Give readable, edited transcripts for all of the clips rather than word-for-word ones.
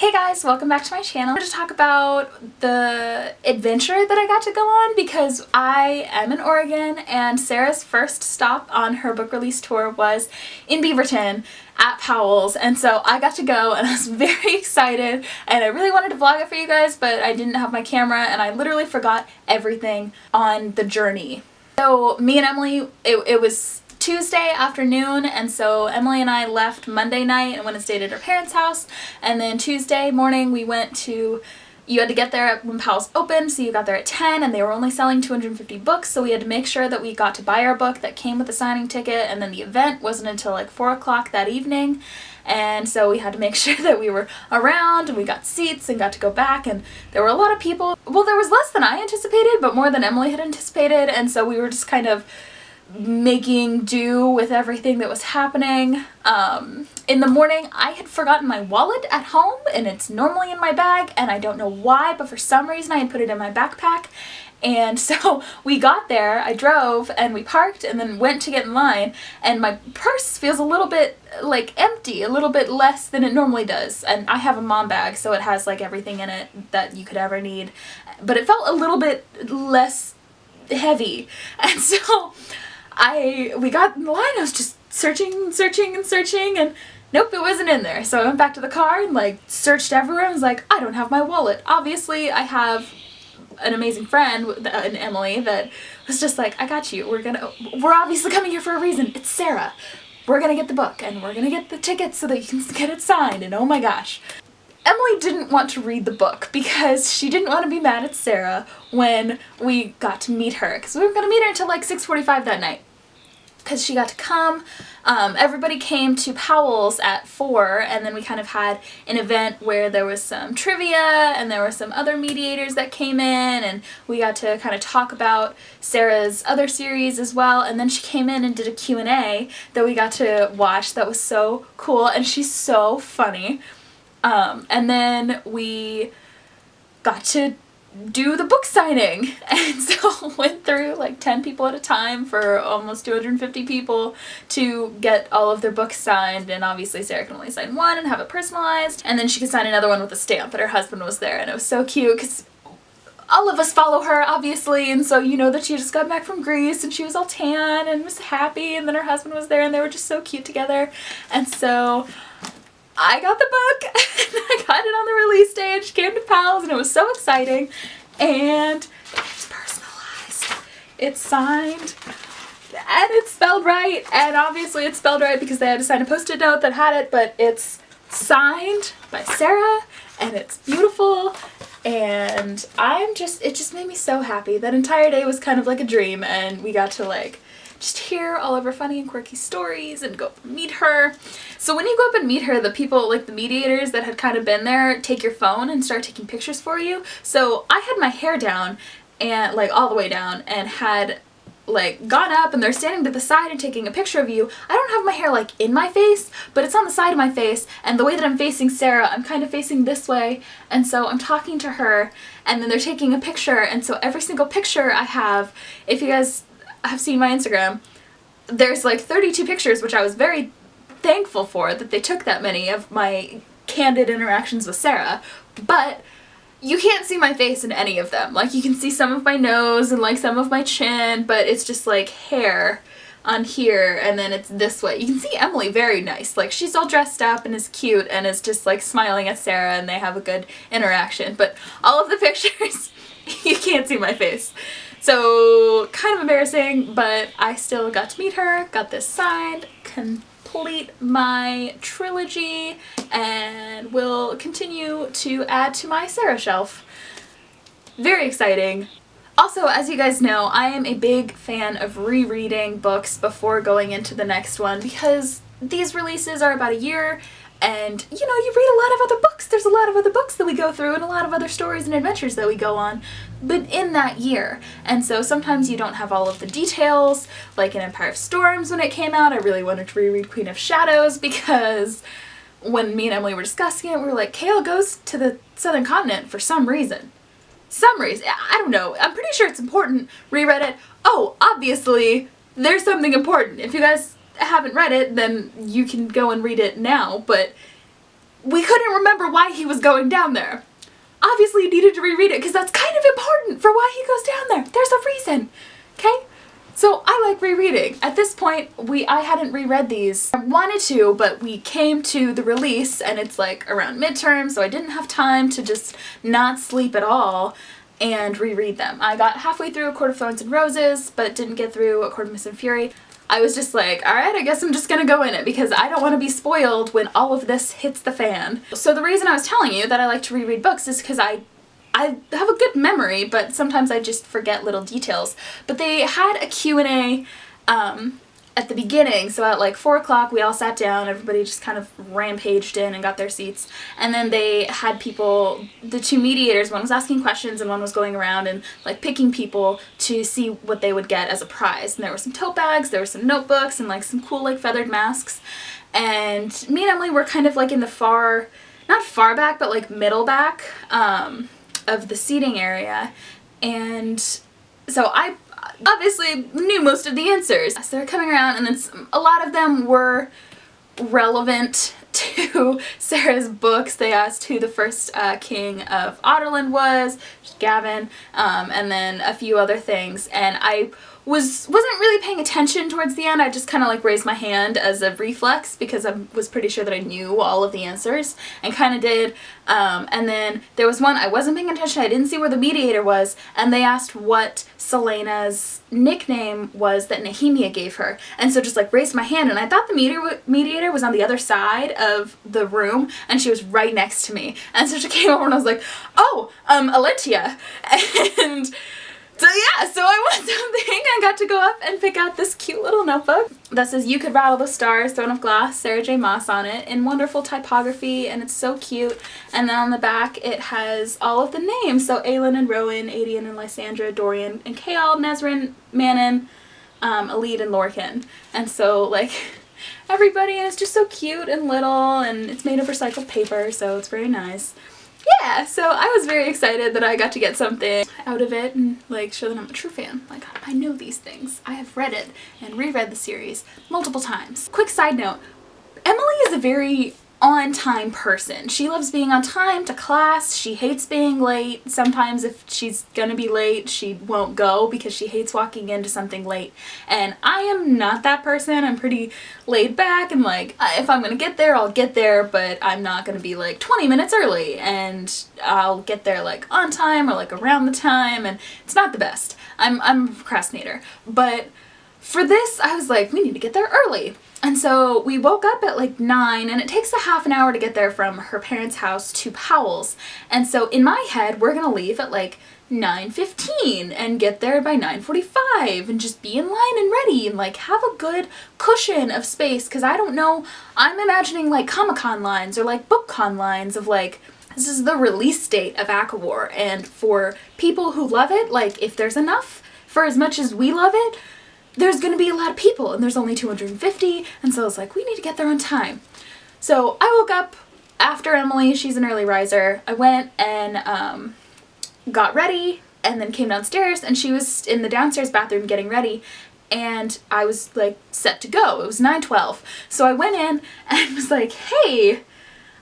Hey guys, welcome back to my channel. I'm going to talk about the adventure that I got to go on because I am in Oregon and Sarah's first stop on her book release tour was in Beaverton at Powell's, and so I got to go and I was very excited and I really wanted to vlog it for you guys, but I didn't have my camera and I literally forgot everything on the journey. So me and Emily, it was Tuesday afternoon, and so Emily and I left Monday night and went and stayed at her parents' house, and then Tuesday morning we went to, you had to get there when Powell's opened, so you got there at 10 and they were only selling 250 books, so we had to make sure that we got to buy our book that came with the signing ticket, and then the event wasn't until like 4 o'clock that evening, and so we had to make sure that we were around and we got seats and got to go back, and there were a lot of people. Well, there was less than I anticipated, but more than Emily had anticipated, and so we were just kind of making do with everything that was happening. In the morning I had forgotten my wallet at home, and it's normally in my bag, and I don't know why, but for some reason I had put it in my backpack. And so we got there, I drove, and we parked and then went to get in line, and my purse feels a little bit like empty, a little bit less than it normally does. And I have a mom bag, so it has like everything in it that you could ever need, but it felt a little bit less heavy. And so we got in the line, I was just searching, and nope, it wasn't in there. So I went back to the car and like searched everywhere and was like, I don't have my wallet. Obviously I have an amazing friend, in Emily, that was just like, I got you, we're obviously coming here for a reason, it's Sarah. We're gonna get the book and we're gonna get the tickets so that you can get it signed, and oh my gosh. Emily didn't want to read the book because she didn't want to be mad at Sarah when we got to meet her, because we weren't going to meet her until like 6:45 that night. Because she got to come, everybody came to Powell's at 4, and then we kind of had an event where there was some trivia and there were some other mediators that came in, and we got to kind of talk about Sarah's other series as well, and then she came in and did a Q&A that we got to watch that was so cool, and she's so funny. And then we got to do the book signing, and so went through like 10 people at a time for almost 250 people to get all of their books signed, and obviously Sarah can only sign one and have it personalized, and then she could sign another one with a stamp, but her husband was there, and it was so cute because all of us follow her obviously, and so you know that she just got back from Greece and she was all tan and was happy, and then her husband was there and they were just so cute together. And so I got the book and I got it on the release day, and she came to Powell's and it was so exciting, and it's personalized, it's signed, and it's spelled right, and obviously it's spelled right because they had to sign a post-it note that had it, but it's signed by Sarah and it's beautiful, and it just made me so happy. That entire day was kind of like a dream, and we got to like just hear all of her funny and quirky stories and go up and meet her. So when you go up and meet her, the people, like the mediators that had kind of been there, take your phone and start taking pictures for you. So I had my hair down, and like all the way down, and had like gone up, and they're standing to the side and taking a picture of you. I don't have my hair like in my face, but it's on the side of my face, and the way that I'm facing Sarah, I'm kind of facing this way, and so I'm talking to her, and then they're taking a picture, and so every single picture I have, if you guys have seen my Instagram, there's like 32 pictures, which I was very thankful for that they took that many of my candid interactions with Sarah, but you can't see my face in any of them. Like you can see some of my nose and like some of my chin, but it's just like hair on here, and then it's this way. You can see Emily very nice, like she's all dressed up and is cute and is just like smiling at Sarah, and they have a good interaction, but all of the pictures you can't see my face. So kind of embarrassing, but I still got to meet her, got this signed, complete my trilogy, and will continue to add to my Sarah shelf. Very exciting. Also, as you guys know, I am a big fan of rereading books before going into the next one, because these releases are about a year, and you know, you read a lot of other books. There's a lot of other books that we go through and a lot of other stories and adventures that we go on, but in that year. And so sometimes you don't have all of the details, like in Empire of Storms when it came out. I really wanted to reread Queen of Shadows because when me and Emily were discussing it, we were like, Kale goes to the Southern Continent for some reason. Some reason. I don't know. I'm pretty sure it's important. Reread it. Oh, obviously there's something important. If you guys haven't read it, then you can go and read it now, but we couldn't remember why he was going down there. Obviously you needed to reread it because that's kind of important for why he goes down there. There's a reason, okay? So I like rereading. At this point, I hadn't reread these. I wanted to, but we came to the release and it's like around midterm, so I didn't have time to just not sleep at all and reread them. I got halfway through A Court of Thorns and Roses, but didn't get through A Court of Mist and Fury. I was just like, alright, I guess I'm just gonna go in it because I don't want to be spoiled when all of this hits the fan. So the reason I was telling you that I like to reread books is because I have a good memory, but sometimes I just forget little details. But they had a Q&A at the beginning, so at like 4 o'clock we all sat down, everybody just kind of rampaged in and got their seats, and then they had people, the two mediators, one was asking questions and one was going around and like picking people to see what they would get as a prize. And there were some tote bags, there were some notebooks, and like some cool like feathered masks. And me and Emily were kind of like in the not far back, but like middle back of the seating area, and so I obviously knew most of the answers. So they're coming around, and then a lot of them were relevant to Sarah's books. They asked who the first king of Otterland was, Gavin, and then a few other things, and I wasn't really paying attention towards the end. I just kind of like raised my hand as a reflex because I was pretty sure that I knew all of the answers and kind of did. And then there was one I wasn't paying attention. I didn't see where the mediator was, and they asked what Selena's nickname was that Nehemia gave her. And so just like raised my hand, and I thought the mediator was on the other side of the room and she was right next to me. And so she came over and I was like, oh, Alentia. And so yeah, so I won something. I got to go up and pick out this cute little notebook that says "You Could Rattle the Stars, Throne of Glass, Sarah J Maas" on it in wonderful typography, and it's so cute. And then on the back it has all of the names, so Aelin and Rowan, Adian and Lysandra, Dorian and Chaol, Nezrin, Manon, Elide and Lorcan. And so like everybody, and it's just so cute and little, and it's made of recycled paper, so it's very nice. Yeah, so I was very excited that I got to get something out of it and like show that I'm a true fan. Like, I know these things. I have read it and reread the series multiple times. Quick side note, Emily is a very on-time person. She loves being on time to class. She hates being late. Sometimes if she's gonna be late, she won't go because she hates walking into something late. And I am not that person. I'm pretty laid back and like, if I'm gonna get there, I'll get there, but I'm not gonna be like 20 minutes early, and I'll get there like on time or like around the time, and it's not the best. I'm a procrastinator. But for this, I was like, we need to get there early. And so we woke up at like 9, and it takes a half an hour to get there from her parents' house to Powell's. And so in my head, we're gonna leave at like 9:15 and get there by 9:45 and just be in line and ready and like have a good cushion of space, because I don't know, I'm imagining like Comic-Con lines or like BookCon lines of like, this is the release date of ACOWAR, and for people who love it, like if there's enough for as much as we love it, there's gonna be a lot of people, and there's only 250, and so I was like, we need to get there on time. So I woke up after Emily, she's an early riser. I went and got ready and then came downstairs, and she was in the downstairs bathroom getting ready, and I was like set to go. It was 9:12. So I went in and was like, hey,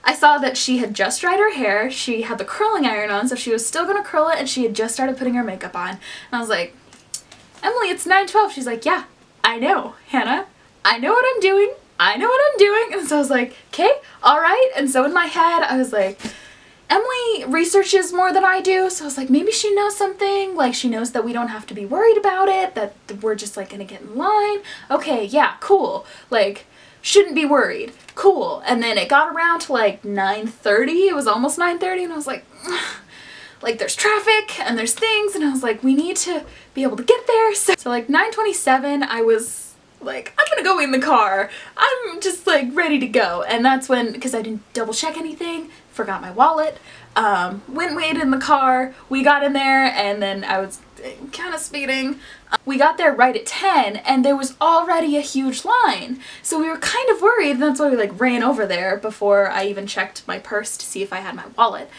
I saw that she had just dried her hair, she had the curling iron on, so she was still gonna curl it, and she had just started putting her makeup on. And I was like, Emily, it's 9:12. She's like, yeah, I know, Hannah. I know what I'm doing. I know what I'm doing. And so I was like, okay, all right. And so in my head, I was like, Emily researches more than I do. So I was like, maybe she knows something. Like, she knows that we don't have to be worried about it, that we're just like gonna get in line. Okay, yeah, cool. Like, shouldn't be worried. Cool. And then it got around to like 9:30. It was almost 9:30, and I was like, like there's traffic and there's things, and I was like, we need to be able to get there. So like 9:27, I was like, I'm gonna go in the car. I'm just like ready to go. And that's when, because I didn't double check anything, forgot my wallet, went and waited in the car. We got in there, and then I was kind of speeding. We got there right at 10, and there was already a huge line. So we were kind of worried, and that's why we like ran over there before I even checked my purse to see if I had my wallet.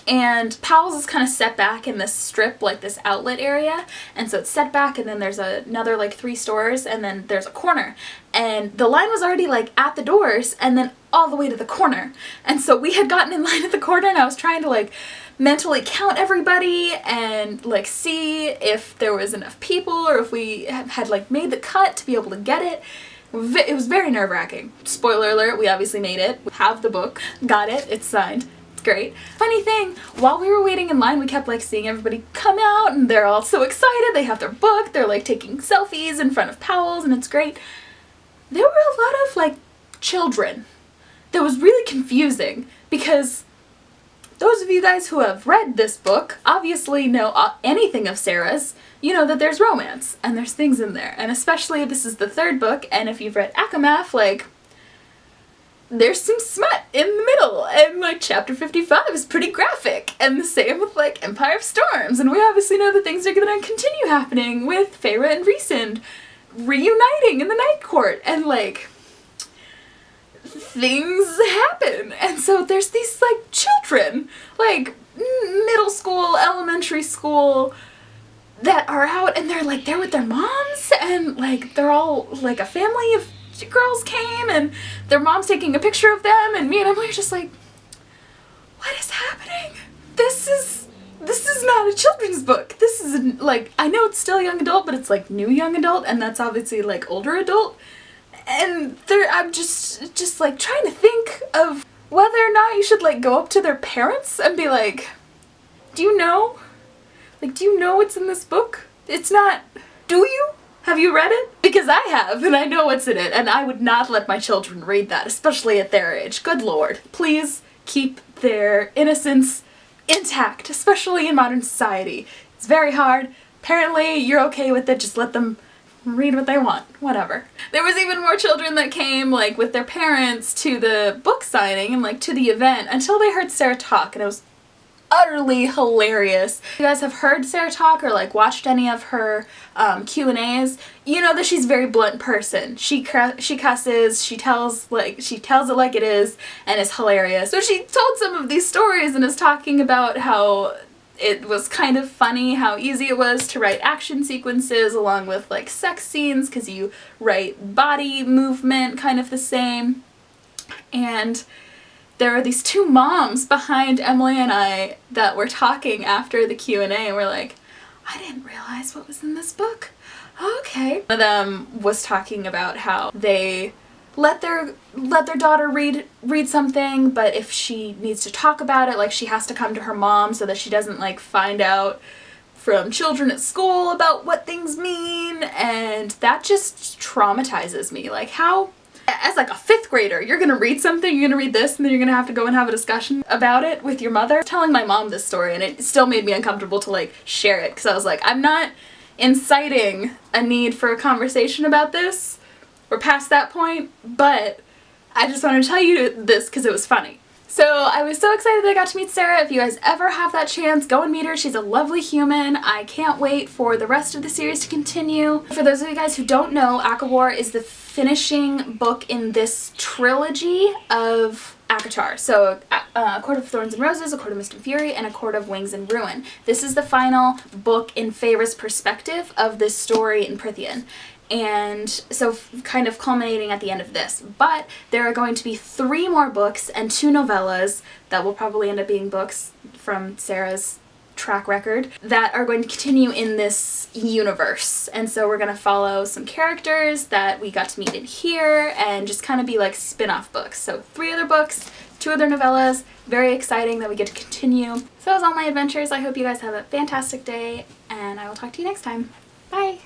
And Powell's is kind of set back in this strip, like this outlet area, and so it's set back, and then there's another like 3 stores, and then there's a corner, and the line was already like at the doors and then all the way to the corner. And so we had gotten in line at the corner, and I was trying to like mentally count everybody and like see if there was enough people or if we had like made the cut to be able to get it. It was very nerve-wracking. Spoiler alert, we obviously made it. We have the book, got it, it's signed. Great. Funny thing, while we were waiting in line, we kept like seeing everybody come out, and they're all so excited. They have their book, they're like taking selfies in front of Powell's, and it's great. There were a lot of like children. That was really confusing, because those of you guys who have read this book obviously know anything of Sarah's. You know that there's romance and there's things in there, and especially this is the 3rd book, and if you've read Akamath, like, there's some smut in the middle, and like chapter 55 is pretty graphic, and the same with like Empire of Storms, and we obviously know that things are gonna continue happening with Feyre and Rhysand reuniting in the Night Court, and like things happen, and so there's these like children, like middle school, elementary school, that are out, and they're like there with their moms, and like they're all like a family of girls came, and their mom's taking a picture of them, and me and Emily are just like, what is happening? This is not a children's book. This is like, I know it's still young adult, but it's like new young adult, and that's obviously like older adult, and I'm just like trying to think of whether or not you should like go up to their parents and be like, do you know? Like, do you know what's in this book? It's not, do you? Have you read it? Because I have, and I know what's in it, and I would not let my children read that, especially at their age. Good lord. Please keep their innocence intact, especially in modern society. It's very hard. Apparently you're okay with it, just let them read what they want. Whatever. There was even more children that came, like, with their parents to the book signing and, like, to the event until they heard Sarah talk, and it was utterly hilarious. If you guys have heard Sarah talk or like watched any of her Q&As, you know that she's a very blunt person. She cusses, she tells it like it is, and is hilarious. So she told some of these stories and is talking about how it was kind of funny how easy it was to write action sequences along with like sex scenes, because you write body movement kind of the same. And there are these 2 moms behind Emilee and I that were talking after the Q&A, and we're like, I didn't realize what was in this book. Okay. One of them was talking about how they let their daughter read something, but if she needs to talk about it, like she has to come to her mom so that she doesn't like find out from children at school about what things mean, and that just traumatizes me. Like, how, as like a 5th grader, you're gonna read something, you're gonna read this, and then you're gonna have to go and have a discussion about it with your mother. Telling my mom this story, and it still made me uncomfortable to like share it, because I was like, I'm not inciting a need for a conversation about this. We're past that point, but I just wanted to tell you this because it was funny. So I was so excited that I got to meet Sarah. If you guys ever have that chance, go and meet her. She's a lovely human. I can't wait for the rest of the series to continue. For those of you guys who don't know, ACOWAR is the finishing book in this trilogy of ACOTAR. So A Court of Thorns and Roses, A Court of Mist and Fury, and A Court of Wings and Ruin. This is the final book in Feyre's perspective of this story in Prythian. And so kind of culminating at the end of this. But there are going to be 3 more books and 2 novellas that will probably end up being books from Sarah's track record that are going to continue in this universe. And so we're going to follow some characters that we got to meet in here and just kind of be like spin-off books. So 3 other books, 2 other novellas. Very exciting that we get to continue. So that was all my adventures. I hope you guys have a fantastic day, and I will talk to you next time. Bye!